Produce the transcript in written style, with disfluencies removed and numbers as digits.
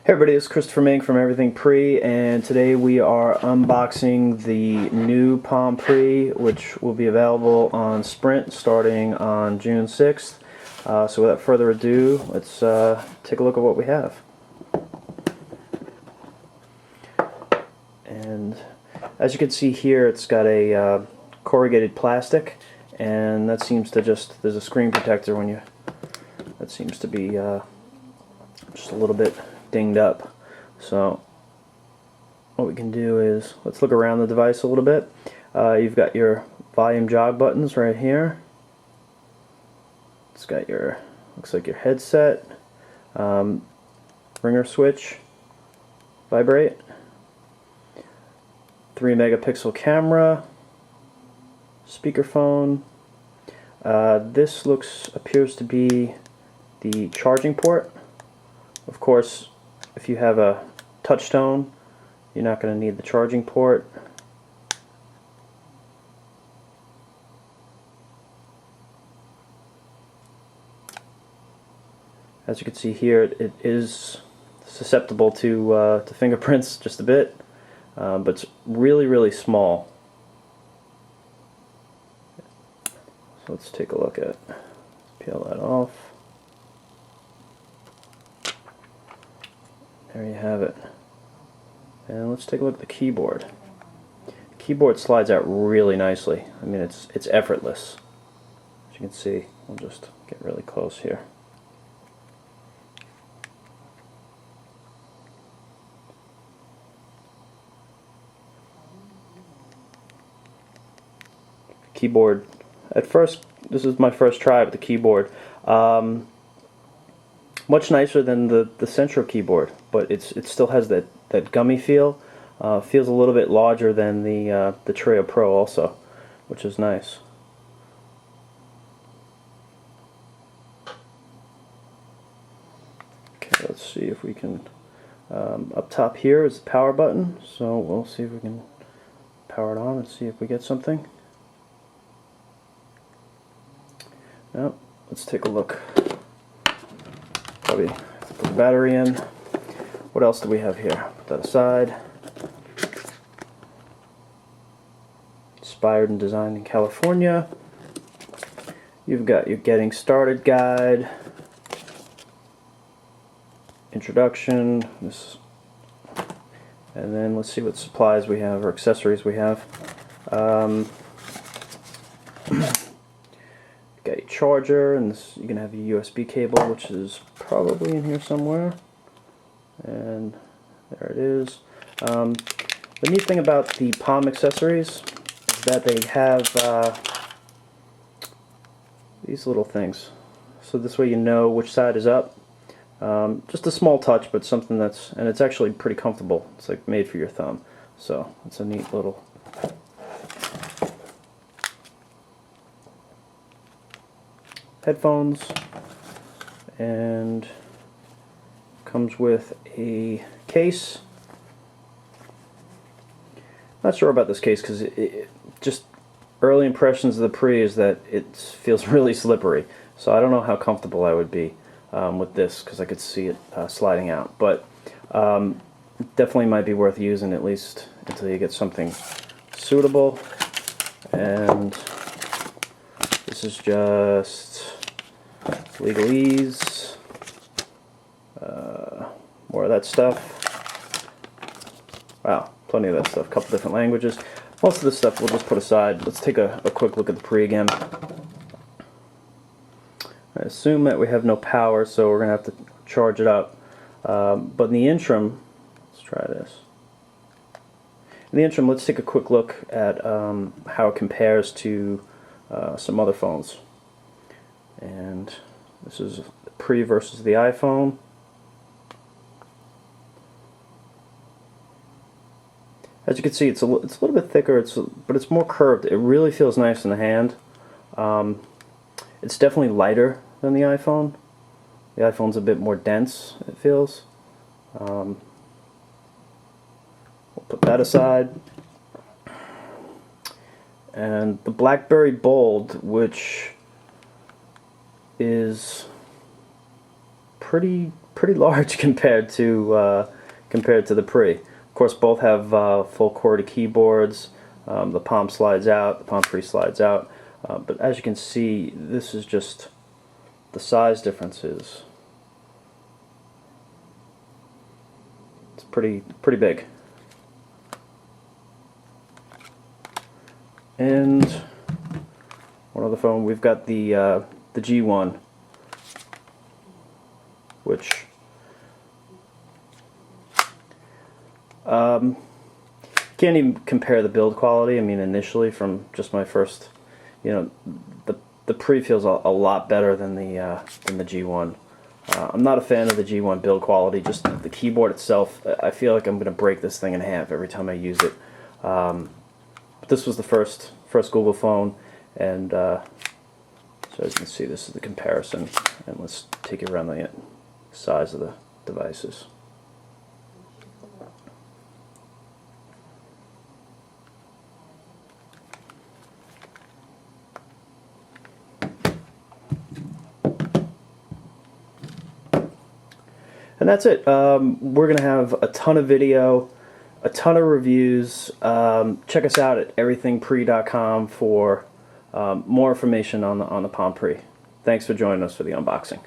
Hey everybody, it's Christopher Mink from Everything Pre, and today we are unboxing the new Palm Pre, which will be available on Sprint starting on June 6th. So without further ado, let's take a look at what we have. And as you can see here, it's got a corrugated plastic, and that seems to just, there's a screen protector when you, that seems to be just a little bit dinged up. So what we can do is, let's look around the device a little bit. You've got your volume jog buttons right here. It's got your, looks like your headset, ringer switch, vibrate, 3 megapixel camera, speakerphone. This appears to be the charging port. Of course, if you have a touchtone, you're not going to need the charging port. As you can see here, it is susceptible to fingerprints just a bit, but it's really, really small. So let's take a look at, peel that off. There you have it. And let's take a look at the keyboard. The keyboard slides out really nicely. I mean, it's effortless. As you can see, I'll just get really close here. Keyboard. At first, this is my first try with the keyboard. Much nicer than the Centro keyboard, but it still has that gummy feel. Feels a little bit larger than the Treo Pro also, which is nice. Okay, let's see if we can. Up top here is the power button, so we'll see if we can power it on and see if we get something. Now, let's take a look. Probably put the battery in. What else do we have here? Put that aside. Inspired and designed in California. You've got your getting started guide, introduction, this, and then let's see what supplies we have or accessories we have. Got a charger, and this, you can have a USB cable, which is probably in here somewhere. And there it is. The neat thing about the Palm accessories is that they have these little things. So this way you know which side is up. Just a small touch, but something that's, and it's actually pretty comfortable. It's like made for your thumb. So it's a neat little. Headphones, and comes with a case. Not sure about this case because just early impressions of the Pre is that it feels really slippery, so I don't know how comfortable I would be with this because I could see it sliding out, but definitely might be worth using at least until you get something suitable. And this is just legalese, more of that stuff. Wow, plenty of that stuff, a couple different languages. Most of this stuff we'll just put aside. Let's take a quick look at the Pre again. I assume that we have no power, so we're going to have to charge it up. But in the interim, let's try this. In the interim, let's take a quick look at how it compares to some other phones. And this is the Pre versus the iPhone. As you can see, it's a little bit thicker, but it's more curved. It really feels nice in the hand. It's definitely lighter than the iPhone. The iPhone's a bit more dense, it feels. We'll put that aside. And the BlackBerry Bold, which is pretty pretty large compared to the Pre. Of course, both have full QWERTY keyboards. The Palm slides out, the Palm Pre slides out. But as you can see, this is just the size differences. It's pretty big. And one other phone, we've got the G1, which can't even compare the build quality. I mean, initially from just my first, you know, the Pre feels a lot better than the G1. I'm not a fan of the G1 build quality. Just the keyboard itself, I feel like I'm going to break this thing in half every time I use it. But this was the first Google phone, and so as you can see, this is the comparison. And let's take you around the size of the devices. And that's it. We're going to have a ton of video, a ton of reviews. Check us out at everythingpre.com for more information on the Palm Pre. Thanks for joining us for the unboxing.